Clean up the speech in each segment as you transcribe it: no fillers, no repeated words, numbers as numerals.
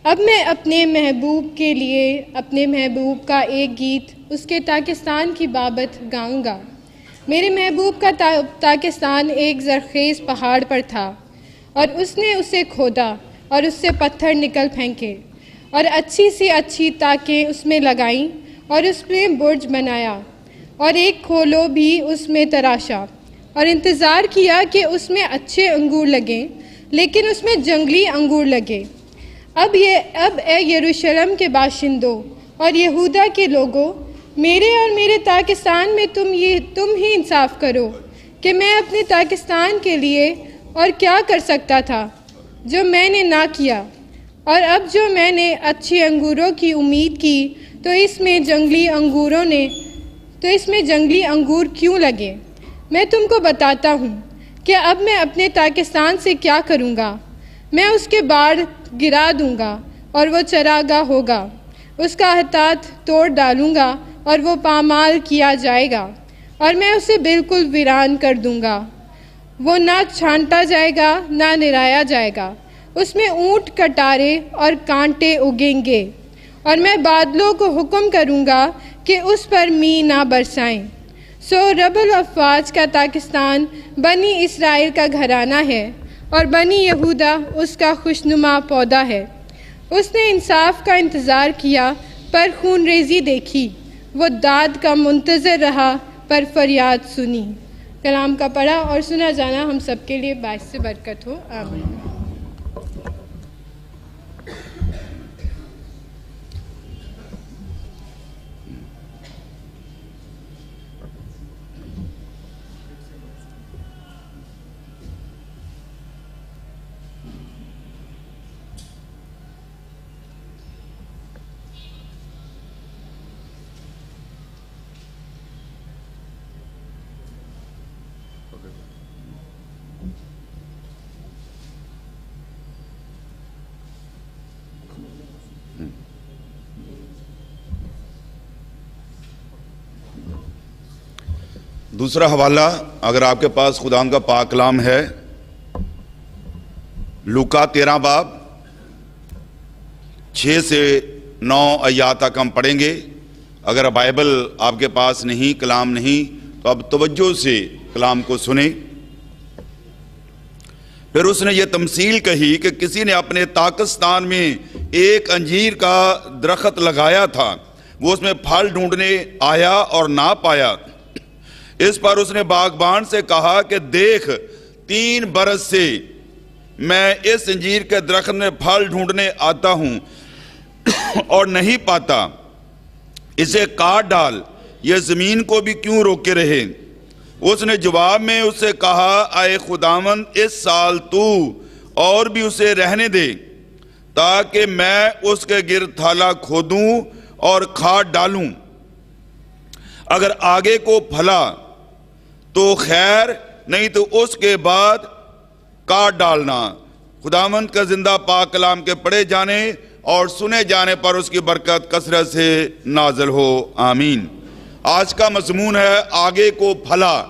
اب میں اپنے محبوب کے لیے اپنے محبوب کا ایک گیت اس کے تاکستان کی بابت گاؤں گا۔ میرے محبوب کا تاکستان ایک زرخیز پہاڑ پر تھا، اور اس نے اسے کھودا اور اس سے پتھر نکل پھینکے اور اچھی سی اچھی تاکیں اس میں لگائیں اور اس میں برج بنایا اور ایک کھولو بھی اس میں تراشا اور انتظار کیا کہ اس میں اچھے انگور لگیں، لیکن اس میں جنگلی انگور لگے۔ اب اے یروشلم کے باشندوں اور یہودا کے لوگوں، میرے اور میرے تاکستان میں تم ہی انصاف کرو کہ میں اپنے تاکستان کے لیے اور کیا کر سکتا تھا جو میں نے نہ کیا، اور اب جو میں نے اچھی انگوروں کی امید کی تو اس میں جنگلی انگور کیوں لگے؟ میں تم کو بتاتا ہوں کہ اب میں اپنے تاکستان سے کیا کروں گا۔ میں اس کے باڑ گرا دوں گا اور وہ چراگاہ ہوگا، اس کا احاطہ توڑ ڈالوں گا اور وہ پامال کیا جائے گا، اور میں اسے بالکل ویران کر دوں گا۔ وہ نہ چھانٹا جائے گا نہ نرایا جائے گا، اس میں اونٹ کٹارے اور کانٹے اگیں گے، اور میں بادلوں کو حکم کروں گا کہ اس پر می نہ برسائیں۔ سو رب الافواج کا تاکستان بنی اسرائیل کا گھرانہ ہے، اور بنی یہودا اس کا خوشنما پودا ہے۔ اس نے انصاف کا انتظار کیا پر خون ریزی دیکھی، وہ داد کا منتظر رہا پر فریاد سنی۔ کلام کا پڑھا اور سنا جانا ہم سب کے لیے باعث برکت ہو، آمین۔ دوسرا حوالہ اگر آپ کے پاس خداوند کا پاک کلام ہے، لوکا 13 باب 6 سے 9 آیات تک ہم پڑھیں گے۔ اگر بائبل آپ کے پاس نہیں، کلام نہیں، تو اب توجہ سے کلام کو سنیں۔ پھر اس نے یہ تمثیل کہی کہ کسی نے اپنے تاکستان میں ایک انجیر کا درخت لگایا تھا، وہ اس میں پھل ڈھونڈنے آیا اور نہ پایا۔ اس پر اس نے باغبان سے کہا کہ دیکھ، 3 برس سے میں اس انجیر کے درخت میں پھل ڈھونڈنے آتا ہوں اور نہیں پاتا، اسے کاٹ ڈال، یہ زمین کو بھی کیوں روکے رہے؟ اس نے جواب میں اس سے کہا، اے خداوند، اس سال تو اور بھی اسے رہنے دے تاکہ میں اس کے گرد تھالا کھودوں اور کھاد ڈالوں، اگر آگے کو پھلا تو خیر، نہیں تو اس کے بعد کاٹ ڈالنا۔ خداوند کا زندہ پاک کلام کے پڑھے جانے اور سنے جانے پر اس کی برکت کثرت سے نازل ہو، آمین۔ آج کا مضمون ہے آگے کو پھلا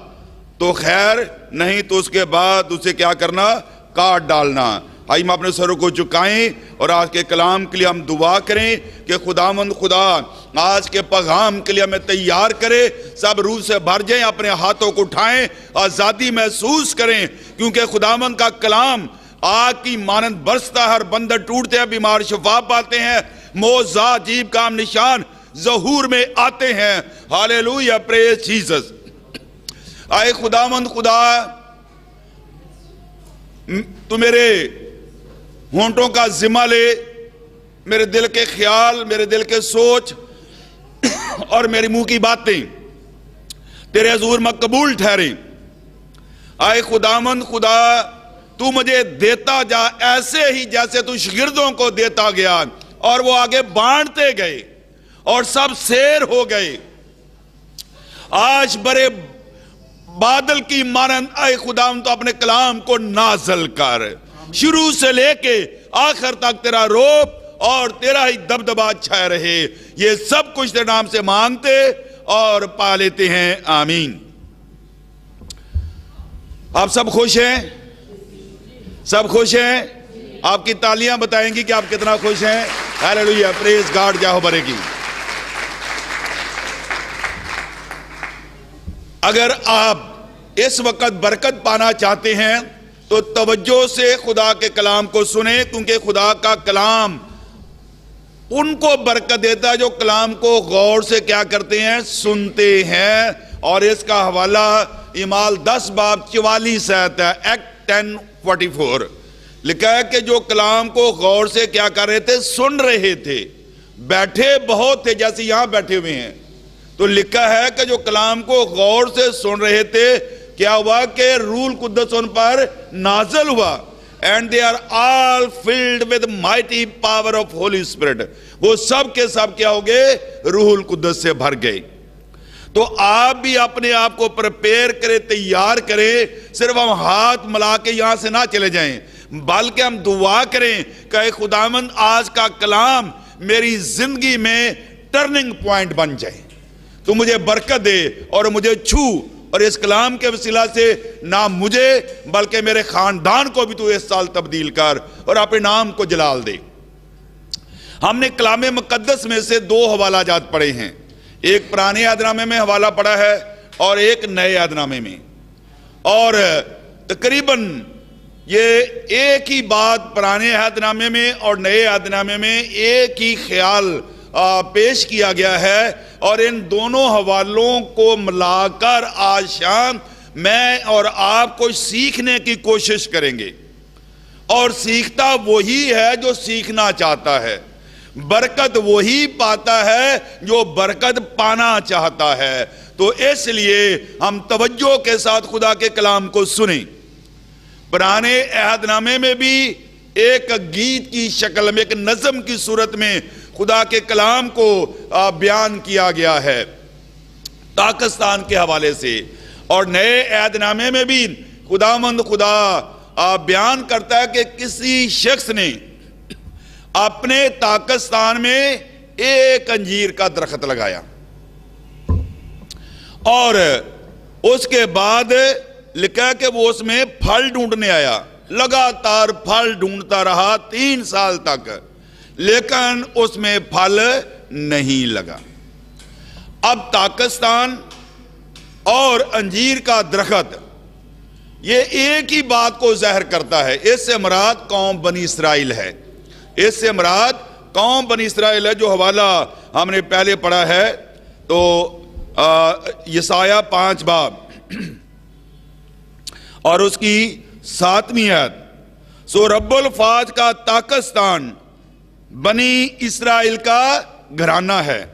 تو خیر، نہیں تو اس کے بعد اسے کیا کرنا؟ کاٹ ڈالنا۔ آئیے ہم اپنے سروں کو جھکائیں اور آج کے کلام کے لیے ہم دعا کریں کہ خداوند خدا آج کے پیغام کے لیے ہمیں تیار کرے۔ سب روح سے بھر جائیں، اپنے ہاتھوں کو اٹھائیں، آزادی محسوس کریں، کیونکہ خداوند کا کلام آگ کی مانند برستا ہے، ہر بندر ٹوٹتے ہیں، بیمار شفا پاتے ہیں، معجزات، عجیب کام نشان ظہور میں آتے ہیں۔ ہاللیلویا، پریز جیسس۔ اے خداوند خدا، تو میرے ہونٹوں کا ذمہ لے، میرے دل کے خیال، میرے دل کے سوچ اور میری منہ کی باتیں تیرے حضور میں قبول ٹھہریں۔ اے خداوند خدا، تو مجھے دیتا جا ایسے ہی جیسے تو شاگردوں کو دیتا گیا، اور وہ آگے بانٹتے گئے اور سب سیر ہو گئے۔ آج بڑے بادل کی مانند اے خداوند تو اپنے کلام کو نازل کر، شروع سے لے کے آخر تک تیرا روپ اور تیرا ہی دبدبا چھائے رہے۔ یہ سب کچھ تیرے نام سے مانگتے اور پا لیتے ہیں، آمین۔ آپ سب خوش ہیں؟ سب خوش ہیں؟ آپ کی تالیاں بتائیں گی کہ آپ کتنا خوش ہیں. ہیلیلویا، پریز گاڈ، جاہو برے کی. اگر آپ اس وقت برکت پانا چاہتے ہیں تو توجہ سے خدا کے کلام کو سنیں، کیونکہ خدا کا کلام ان کو برکت دیتا ہے جو کلام کو غور سے کیا کرتے ہیں، سنتے ہیں. اور اس کا حوالہ اعمال 10 باب 44 آیت ہے، ایکٹ 10:44 لکھا ہے کہ جو کلام کو غور سے کیا کر رہے تھے، سن رہے تھے. بیٹھے بہت تھے، جیسے یہاں بیٹھے ہوئے ہیں. تو لکھا ہے کہ جو کلام کو غور سے سن رہے تھے، کیا ہوا کہ روح القدس ان پر نازل ہوا. And they are all filled with mighty power of Holy Spirit. وہ سب کے سب کیا ہو گئے، روح القدس سے بھر گئے. تو آپ بھی اپنے آپ کو پریپیئر کریں، تیار کریں. صرف ہم ہاتھ ملا کے یہاں سے نہ چلے جائیں، بلکہ ہم دعا کریں کہ اے خداوند آج کا کلام میری زندگی میں ٹرننگ پوائنٹ بن جائے. تو مجھے برکت دے اور مجھے چھو، اور اس کلام کے وسیلہ سے نہ مجھے بلکہ میرے خاندان کو بھی تو اس سال تبدیل کر اور اپنے نام کو جلال دے. ہم نے کلام مقدس میں سے 2 حوالہ جات پڑھے ہیں. ایک پرانے عہد نامے میں حوالہ پڑھا ہے اور ایک نئے عہد نامے میں. اور تقریباً یہ ایک ہی بات پرانے عہد نامے میں اور نئے عہد نامے میں ایک ہی خیال پیش کیا گیا ہے. اور ان دونوں حوالوں کو ملا کر آج شام میں اور آپ کو سیکھنے کی کوشش کریں گے. اور سیکھتا وہی ہے جو سیکھنا چاہتا ہے، برکت وہی پاتا ہے جو برکت پانا چاہتا ہے. تو اس لیے ہم توجہ کے ساتھ خدا کے کلام کو سنیں. پرانے عہد نامے میں بھی ایک گیت کی شکل میں، ایک نظم کی صورت میں خدا کے کلام کو بیان کیا گیا ہے پاکستان کے حوالے سے. اور نئے عہد نامے میں بھی خداوند خدا بیان کرتا ہے کہ کسی شخص نے اپنے پاکستان میں ایک انجیر کا درخت لگایا، اور اس کے بعد لکھا کہ وہ اس میں پھل ڈھونڈنے آیا. لگاتار پھل ڈھونڈتا رہا 3 سال تک، لیکن اس میں پھل نہیں لگا. اب پاکستان اور انجیر کا درخت یہ ایک ہی بات کو ظاہر کرتا ہے. اس سے مراد قوم بنی اسرائیل ہے. اس سے مراد قوم بنی اسرائیل ہے. جو حوالہ ہم نے پہلے پڑھا ہے تو یسایہ 5 باب اور اس کی 7ویں آیت. سو رب الفاظ کا پاکستان بنی اسرائیل کا گھرانہ ہے،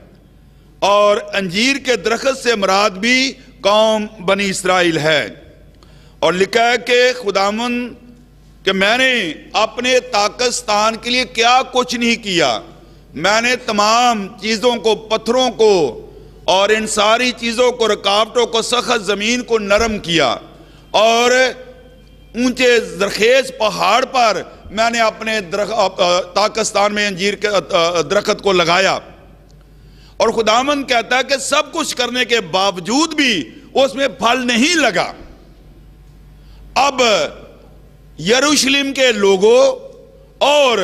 اور انجیر کے درخت سے مراد بھی قوم بنی اسرائیل ہے. اور لکھا ہے کہ خداوند کہ میں نے اپنے پاکستان کے لیے کیا کچھ نہیں کیا. میں نے تمام چیزوں کو، پتھروں کو اور ان ساری چیزوں کو، رکاوٹوں کو، سخت زمین کو نرم کیا، اور اونچے زرخیز پہاڑ پر میں نے اپنے پاکستان میں انجیر کے درخت کو لگایا. اور خداوند کہتا ہے کہ سب کچھ کرنے کے باوجود بھی اس میں پھل نہیں لگا. اب یروشلم کے لوگوں اور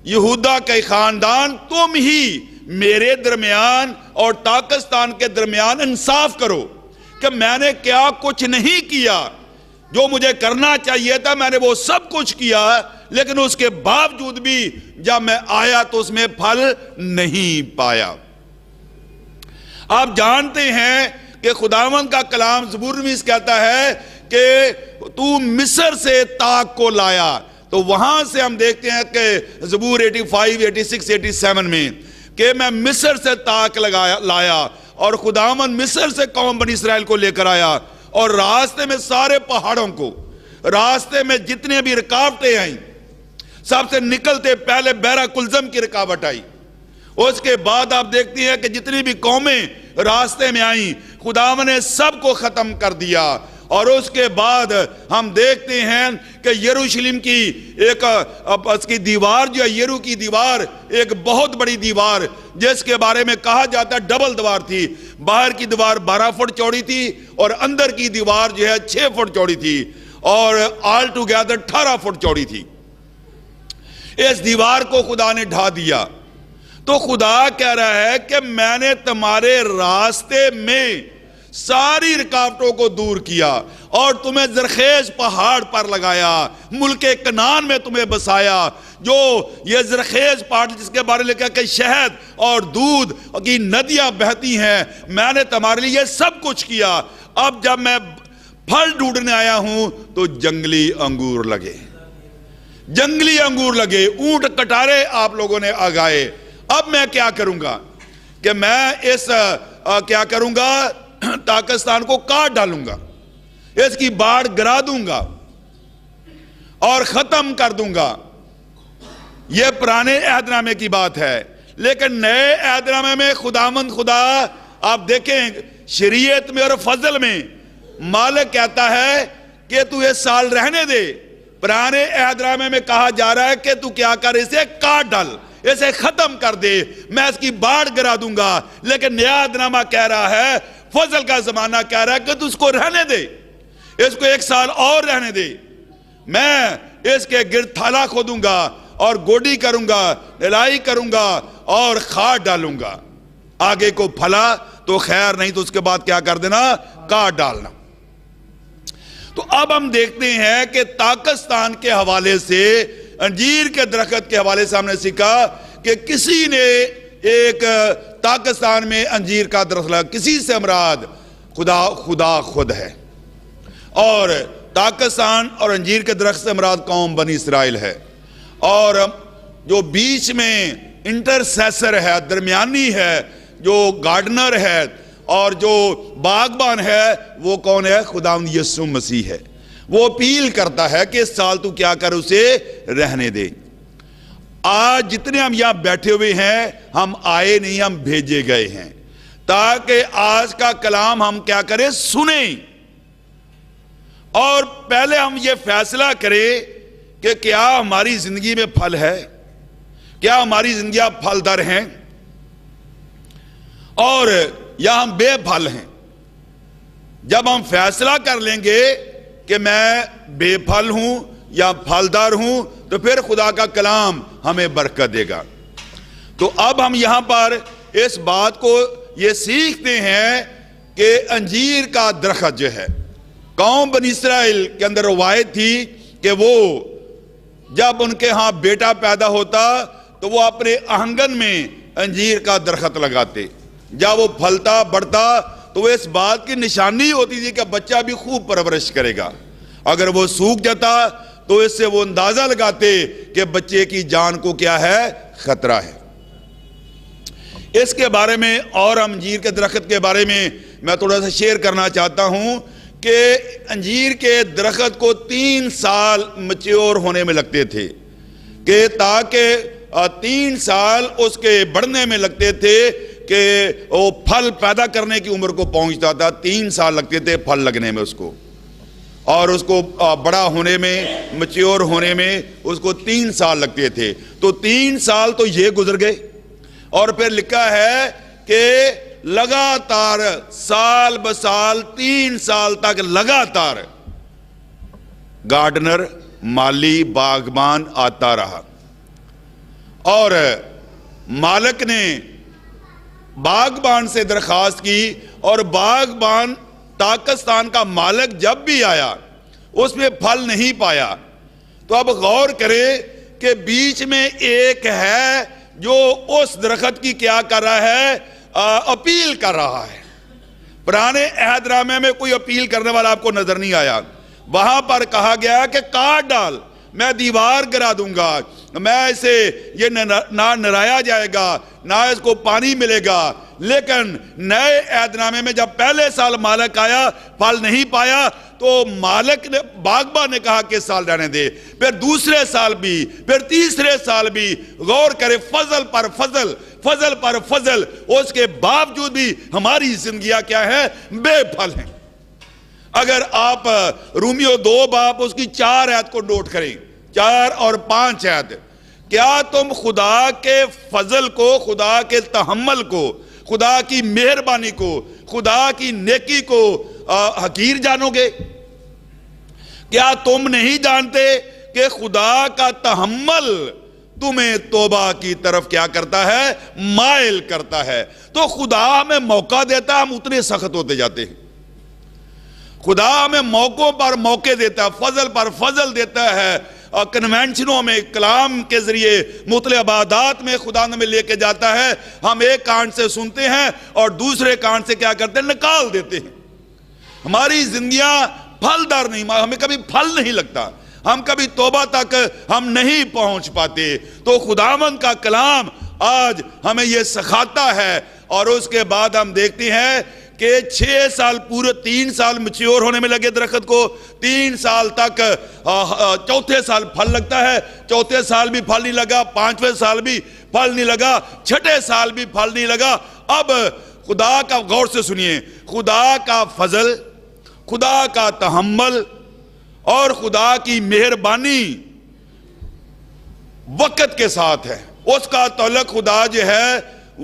یہودا کے خاندان، تم ہی میرے درمیان اور پاکستان کے درمیان انصاف کرو کہ میں نے کیا کچھ نہیں کیا. جو مجھے کرنا چاہیے تھا میں نے وہ سب کچھ کیا، لیکن اس کے باوجود بھی جب میں آیا تو اس میں پھل نہیں پایا. آپ جانتے ہیں کہ خداوند کا کلام زبور میں کہتا ہے کہ تو مصر سے تاک کو لایا. تو وہاں سے ہم دیکھتے ہیں کہ زبور 85, 86, 87 میں کہ میں مصر سے تاک لایا، اور خداوند مصر سے قوم بنی اسرائیل کو لے کر آیا. اور راستے میں سارے پہاڑوں کو، راستے میں جتنے بھی رکاوٹیں آئیں، سب سے نکلتے پہلے بحیرہ کلزم کی رکاوٹ آئی. اس کے بعد آپ دیکھتی ہیں کہ جتنی بھی قومیں راستے میں آئیں خداوند نے سب کو ختم کر دیا. اور اس کے بعد ہم دیکھتے ہیں کہ یروشلم کی ایک اس کی دیوار جو ہے، یرو کی دیوار ایک بہت بڑی دیوار جس کے بارے میں کہا جاتا ہے ڈبل دیوار تھی. باہر کی دیوار 12 فٹ چوڑی تھی اور اندر کی دیوار جو ہے 6 فٹ چوڑی تھی، اور آل ٹوگیدر 18 فٹ چوڑی تھی. اس دیوار کو خدا نے ڈھا دیا. تو خدا کہہ رہا ہے کہ میں نے تمہارے راستے میں ساری رکاوٹوں کو دور کیا اور تمہیں زرخیز پہاڑ پر لگایا, ملک کنعان میں تمہیں بسایا. جو یہ زرخیز پہاڑ جس کے بارے میں لکھا کہ شہد اور دودھ کی ندیاں بہتی ہیں, میں نے تمہارے لیے یہ سب کچھ کیا. اب جب میں پھل ڈھونڈنے آیا ہوں تو جنگلی انگور لگے, جنگلی انگور لگے, اونٹ کٹارے آپ لوگوں نے اگائے. اب میں کیا کروں گا کہ میں اس کیا کروں گا, پاکستان کو کاٹ ڈالوں گا, اس کی باڑ گرا دوں گا اور ختم کر دوں گا. یہ پرانے عہد نامے کی بات ہے. لیکن نئے عہد نامے میں خداوند خدا آپ دیکھیں شریعت میں اور فضل میں مالک کہتا ہے کہ تو یہ سال رہنے دے. پرانے عہد نامے میں کہا جا رہا ہے کہ تو کیا کر, اسے کاٹ ڈال, اسے ختم کر دے, میں اس کی باڑ گرا دوں گا. لیکن نیا عہد نامہ کہہ رہا ہے, فضل کا زمانہ کہہ رہا ہے کہ تو اس کو رہنے دے, اس کو 1 سال اور رہنے دے. میں اس کے گرد تھالا کھودوں گا اور گوڈی کروں گا, ڈلائی کروں گا اور کھاد ڈالوں گا. آگے کو پھلا تو خیر, نہیں تو اس کے بعد کیا کر دینا, کاٹ ڈالنا. تو اب ہم دیکھتے ہیں کہ پاکستان کے حوالے سے, انجیر کے درخت کے حوالے سے ہم نے سیکھا کہ کسی نے ایک پاکستان میں انجیر کا درخت لگا. کسی سے مراد خدا خود ہے, اور پاکستان اور انجیر کے درخت سے مراد قوم بنی اسرائیل ہے. اور جو بیچ میں انٹرسیسر ہے, درمیانی ہے, جو گارڈنر ہے اور جو باغبان ہے, وہ کون ہے, خداوند یسوع مسیح ہے. وہ اپیل کرتا ہے کہ اس سال تو کیا کر, اسے رہنے دے. آج جتنے ہم یہاں بیٹھے ہوئے ہیں, ہم آئے نہیں, ہم بھیجے گئے ہیں تاکہ آج کا کلام ہم کیا کریں, سنیں. اور پہلے ہم یہ فیصلہ کریں کہ کیا ہماری زندگی میں پھل ہے, کیا ہماری زندگیاں پھل در ہیں اور یا ہم بے پھل ہیں. جب ہم فیصلہ کر لیں گے کہ میں بے پھل ہوں یا پھلدار ہوں, تو پھر خدا کا کلام ہمیں برکت دے گا. تو اب ہم یہاں پر اس بات کو یہ سیکھتے ہیں کہ انجیر کا درخت جو ہے, قوم بنی اسرائیل کے اندر روایت تھی کہ وہ جب ان کے ہاں بیٹا پیدا ہوتا تو وہ اپنے آنگن میں انجیر کا درخت لگاتے. جب وہ پھلتا بڑھتا تو وہ اس بات کی نشانی ہوتی تھی کہ بچہ بھی خوب پرورش کرے گا. اگر وہ سوکھ جاتا تو اس سے وہ اندازہ لگاتے کہ بچے کی جان کو کیا ہے, خطرہ ہے. اس کے بارے میں اور انجیر کے درخت کے بارے میں تھوڑا سا شیئر کرنا چاہتا ہوں کہ انجیر کے درخت کو 3 سال میچور ہونے میں لگتے تھے, کہ تاکہ 3 سال اس کے بڑھنے میں لگتے تھے کہ وہ پھل پیدا کرنے کی عمر کو پہنچتا تھا. 3 سال لگتے تھے پھل لگنے میں اس کو, اور اس کو بڑا ہونے میں, میچور ہونے میں اس کو 3 سال لگتے تھے. تو 3 سال تو یہ گزر گئے, اور پھر لکھا ہے کہ لگاتار سال بسال 3 سال تک لگاتار گارڈنر, مالی, باغبان آتا رہا. اور مالک نے باغبان سے درخواست کی, اور باغبان پاکستان کا مالک جب بھی آیا اس میں پھل نہیں پایا. تو اب غور کرے کہ بیچ میں ایک ہے جو اس درخت کی کیا کر رہا ہے, اپیل کر رہا ہے. پرانے عہد نامے میں کوئی اپیل کرنے والا آپ کو نظر نہیں آیا. وہاں پر کہا گیا کہ کاٹ ڈال, میں دیوار گرا دوں گا, میں اسے یہ نہ نرایا جائے گا, نہ اس کو پانی ملے گا. لیکن نئے عہد نامے میں جب پہلے سال مالک آیا, پھل نہیں پایا, تو مالک نے, باغبان نے کہا کہ سال رہنے دے. پھر دوسرے سال بھی, پھر تیسرے سال بھی. غور کرے, فضل پر فضل, فضل پر فضل. اس کے باوجود بھی ہماری زندگیاں کیا ہیں, بے پھل ہیں. اگر آپ رومیو 2 باب اس کی 4 آیت کو نوٹ کریں, 4 اور 5 آیت, کیا تم خدا کے فضل کو, خدا کے تحمل کو, خدا کی مہربانی کو, خدا کی نیکی کو حقیر جانو گے؟ کیا تم نہیں جانتے کہ خدا کا تحمل تمہیں توبہ کی طرف کیا کرتا ہے؟ مائل کرتا ہے۔ تو خدا ہمیں موقع دیتا ہے، ہم اتنے سخت ہوتے جاتے ہیں۔ خدا ہمیں موقعوں پر موقع دیتا ہے، فضل پر فضل دیتا ہے، اور کنونشنوں میں، کلام کے ذریعے مختلف عبادات میں خدا ہمیں لے کے جاتا ہے۔ ہم ایک کان سے سنتے ہیں اور دوسرے کان سے کیا کرتے ہیں؟ نکال دیتے ہیں۔ ہماری زندگیاں پھلدار نہیں، ہمیں کبھی پھل نہیں لگتا، ہم کبھی توبہ تک ہم نہیں پہنچ پاتے۔ تو خداوند کا کلام آج ہمیں یہ سکھاتا ہے، اور اس کے بعد ہم دیکھتے ہیں کہ 6 سال پورے 3 سال میچور ہونے میں لگے درخت کو، 3 سال تک، چوتھے سال پھل لگتا ہے، چوتھے سال بھی پھل نہیں لگا، 5ویں سال بھی پھل نہیں لگا، 6ٹھے سال بھی پھل نہیں لگا۔ اب خدا کا، غور سے سنیے، خدا کا فضل، خدا کا تحمل اور خدا کی مہربانی وقت کے ساتھ ہے۔ اس کا تعلق، خدا جو ہے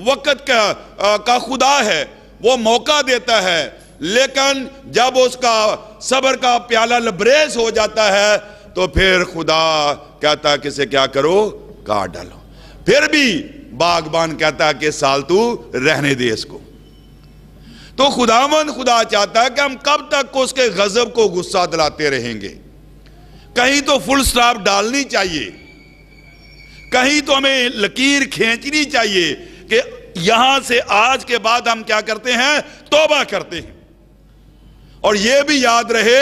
وقت کا خدا ہے، وہ موقع دیتا ہے، لیکن جب اس کا صبر کا پیالہ لبریز ہو جاتا ہے تو پھر خدا کہتا ہے کہ اسے کیا کرو؟ کاٹ ڈالو۔ پھر بھی باغبان کہتا ہے کہ سال تو رہنے دے اس کو۔ تو خدا چاہتا ہے کہ ہم کب تک اس کے غضب کو غصہ دلاتے رہیں گے؟ کہیں تو فل سٹاپ ڈالنی چاہیے، کہیں تو ہمیں لکیر کھینچنی چاہیے کہ یہاں سے آج کے بعد ہم کیا کرتے ہیں؟ توبہ کرتے ہیں۔ اور یہ بھی یاد رہے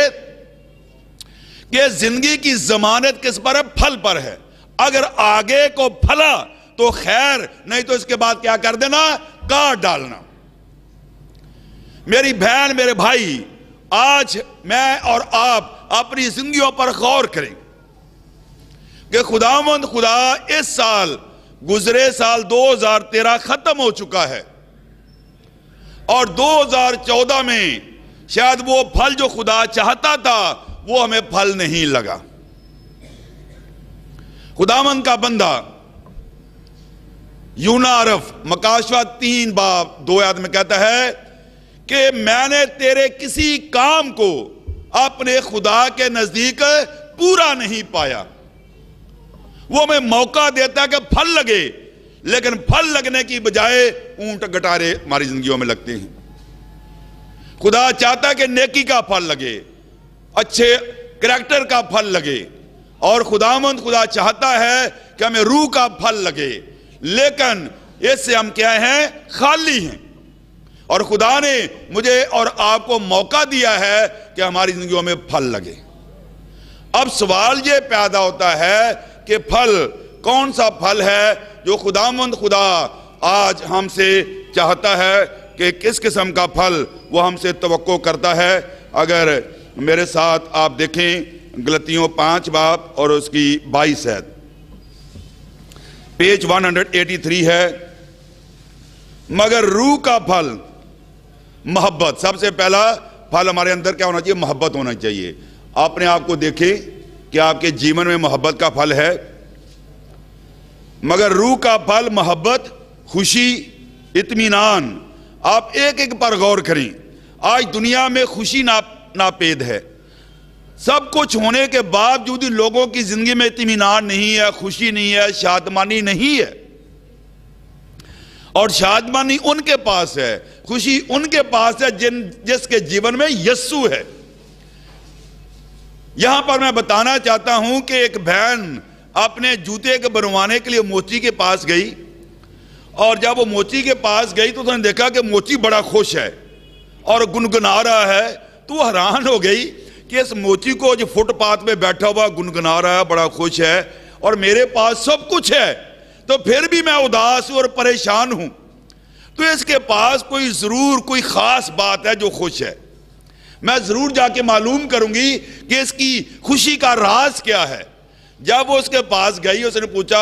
کہ زندگی کی ضمانت کس پر ہے؟ پھل پر ہے۔ اگر آگے کو پھلا تو خیر، نہیں تو اس کے بعد کیا کر دینا؟ کاٹ ڈالنا۔ میری بہن، میرے بھائی، آج میں اور آپ اپنی زندگیوں پر غور کریں کہ خداوند خدا اس سال، گزرے سال 2013 ختم ہو چکا ہے، اور 2014 میں شاید وہ پھل جو خدا چاہتا تھا وہ ہمیں پھل نہیں لگا۔ خداوند کا بندہ یونا عرف مکاشفہ 3 باب 2 آیت میں کہتا ہے کہ میں نے تیرے کسی کام کو اپنے خدا کے نزدیک پورا نہیں پایا۔ وہ ہمیں موقع دیتا ہے کہ پھل لگے، لیکن پھل لگنے کی بجائے اونٹ گٹارے ہماری زندگیوں میں لگتے ہیں۔ خدا چاہتا ہے کہ نیکی کا پھل لگے، اچھے کریکٹر کا پھل لگے، اور خدا چاہتا ہے کہ ہمیں روح کا پھل لگے، لیکن اس سے ہم کیا ہیں؟ خالی ہیں۔ اور خدا نے مجھے اور آپ کو موقع دیا ہے کہ ہماری زندگیوں میں پھل لگے۔ اب سوال یہ پیدا ہوتا ہے کہ پھل، کون سا پھل ہے جو خدا آج ہم سے چاہتا ہے کہ کس قسم کا پھل وہ ہم سے توقع کرتا ہے؟ اگر میرے ساتھ آپ دیکھیں غلطیوں 5 باب اور اس کی 22 آیت، پیج 183 ہے۔ مگر روح کا پھل محبت، سب سے پہلا پھل ہمارے اندر کیا ہونا چاہیے؟ محبت ہونا چاہیے۔ آپ نے آپ کو دیکھیں کہ آپ کے جیون میں محبت کا پھل ہے۔ مگر روح کا پھل محبت، خوشی، اطمینان۔ آپ ایک ایک پر غور کریں۔ آج دنیا میں خوشی ناپید ہے، سب کچھ ہونے کے باوجود لوگوں کی زندگی میں اطمینان نہیں ہے، خوشی نہیں ہے، شادمانی نہیں ہے۔ اور شادمانی ان کے پاس ہے، خوشی ان کے پاس ہے جس کے جیون میں یسوع ہے۔ یہاں پر میں بتانا چاہتا ہوں کہ ایک بہن اپنے جوتے کے بنوانے کے لیے موچی کے پاس گئی، اور جب وہ موچی کے پاس گئی تو اس نے دیکھا کہ موچی بڑا خوش ہے اور گنگنا رہا ہے۔ تو وہ حیران ہو گئی کہ اس موچی کو جو فٹ پاتھ پہ بیٹھا ہوا گنگنا رہا ہے، بڑا خوش ہے، اور میرے پاس سب کچھ ہے، تو پھر بھی میں اداس اور پریشان ہوں۔ تو اس کے پاس کوئی خاص بات ہے جو خوش ہے۔ میں ضرور جا کے معلوم کروں گی کہ اس کی خوشی کا راز کیا ہے۔ جب وہ اس کے پاس گئی، اس نے پوچھا،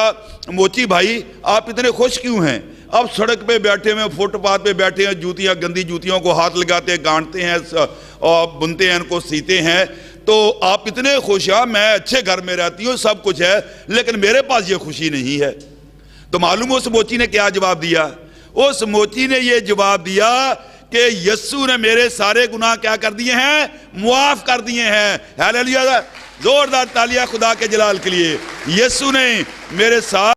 موچی بھائی آپ اتنے خوش کیوں ہیں؟ اب سڑک پہ بیٹھے ہوئے، فٹ پاتھ پہ بیٹھے ہیں، گندی جوتیوں کو ہاتھ لگاتے ہیں، گانٹتے ہیں اور بنتے ہیں، ان کو سیتے ہیں، تو آپ اتنے خوش ہیں؟ میں اچھے گھر میں رہتی ہوں، سب کچھ ہے، لیکن میرے پاس یہ خوشی نہیں ہے۔ تو معلوم اس موچی نے کیا جواب دیا؟ اس موچی نے یہ جواب دیا کہ یسوع نے میرے سارے گناہ کیا کر دیے ہیں؟ معاف کر دیے ہیں۔ ہیلیلویا! زوردار تالیاں خدا کے جلال کے لیے۔ یسوع نے میرے سارے